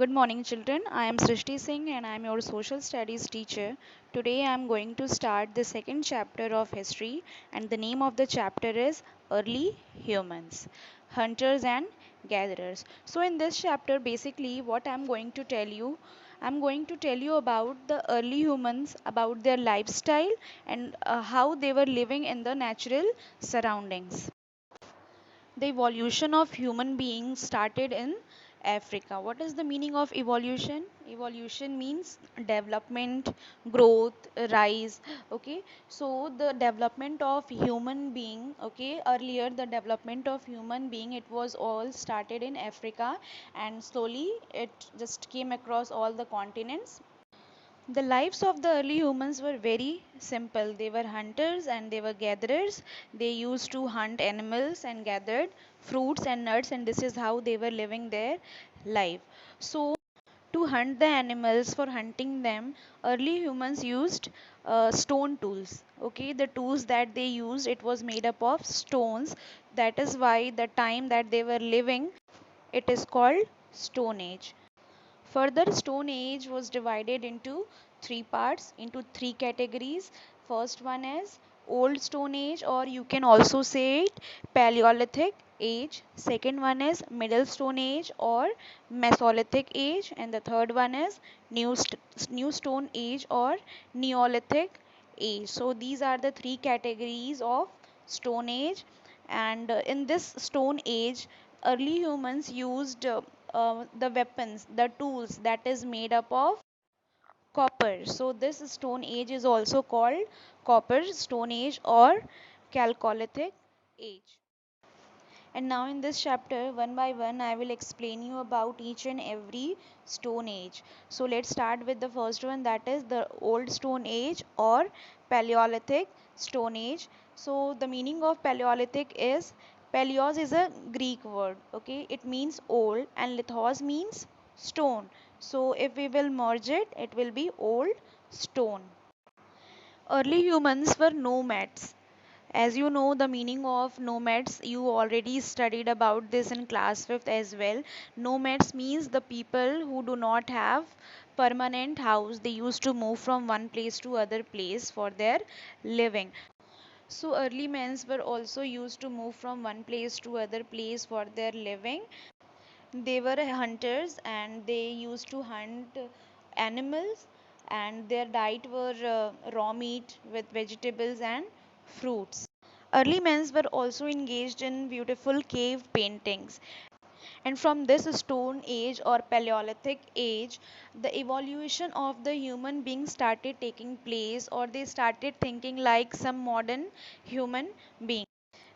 Good morning, children. I am Srishti Singh and I am your social studies teacher. Today I am going to start the second chapter of history, and the name of the chapter is Early Humans, Hunters and Gatherers. So, in this chapter, basically, what I'm going to tell you about the early humans, about their lifestyle, and how they were living in the natural surroundings. The evolution of human beings started in Africa. What is the meaning of evolution? Evolution means development, growth, rise. Okay, so the development of human being, okay, earlier the development of human being, it was all started in Africa, and slowly it just came across all the continents. The lives of the early humans were very simple. They were hunters and they were gatherers. They used to hunt animals and gathered fruits and nuts, and this is how they were living their life. So, to hunt the animals, for hunting them, early humans used stone tools. Okay, the tools that they used, it was made up of stones. That is why the time that they were living, it is called Stone Age. Further, Stone Age was divided into three parts, into three categories. First one is Old Stone Age, or you can also say it Paleolithic Age. Second one is Middle Stone Age or Mesolithic Age, and the third one is New Stone Age or Neolithic Age. So these are the three categories of Stone Age, and in this Stone Age, early humans used the weapons, the tools that is made up of copper. So this Stone Age is also called Copper Stone Age or Chalcolithic Age. And now in this chapter, one by one, I will explain you about each and every Stone Age. So let's start with the first one, that is the Old Stone Age or Paleolithic Stone Age. So the meaning of Paleolithic is, Paleos is a Greek word, okay? It means old, and lithos means stone. So if we will merge it, it will be old stone. Early humans were nomads. As you know, the meaning of nomads, you already studied about this in class 5th as well. Nomads means the people who do not have permanent house. They used to move from one place to other place for their living. So early men were also used to move from one place to other place for their living. They were hunters and they used to hunt animals, and their diet were raw meat with vegetables and fruits. Early men were also engaged in beautiful cave paintings. And from this Stone Age or Paleolithic Age, the evolution of the human being started taking place, or they started thinking like some modern human being.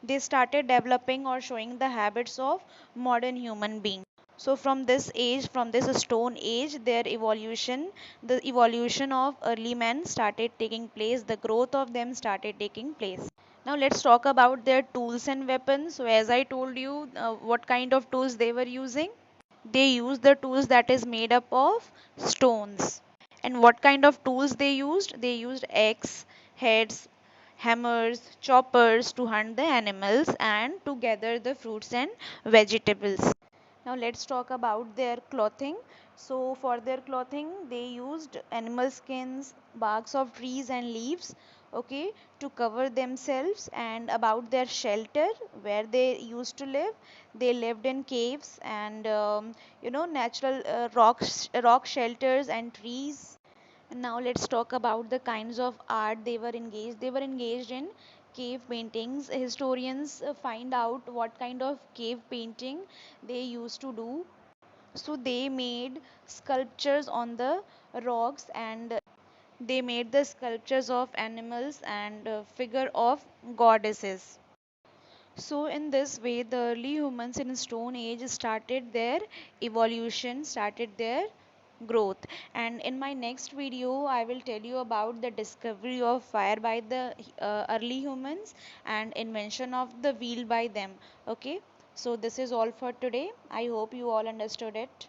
They started developing or showing the habits of modern human being. So from this age, from this Stone Age, their evolution, the evolution of early men started taking place, the growth of them started taking place. Now let's talk about their tools and weapons. So as I told you, what kind of tools they were using? They use the tools that is made up of stones. And what kind of tools they used? They used axe, heads, hammers, choppers to hunt the animals and to gather the fruits and vegetables. Now let's talk about their clothing. So for their clothing, they used animal skins, barks of trees and leaves, okay, to cover themselves. And about their shelter, where they used to live, they lived in caves and natural rock shelters and trees. And now let's talk about the kinds of art they were engaged. They were engaged in cave paintings. Historians find out what kind of cave painting they used to do. So they made sculptures on the rocks, and they made the sculptures of animals and figure of goddesses. So in this way, the early humans in Stone Age started their evolution, started their growth. And in my next video, I will tell you about the discovery of fire by the early humans and invention of the wheel by them. Okay, so this is all for today. I hope you all understood it.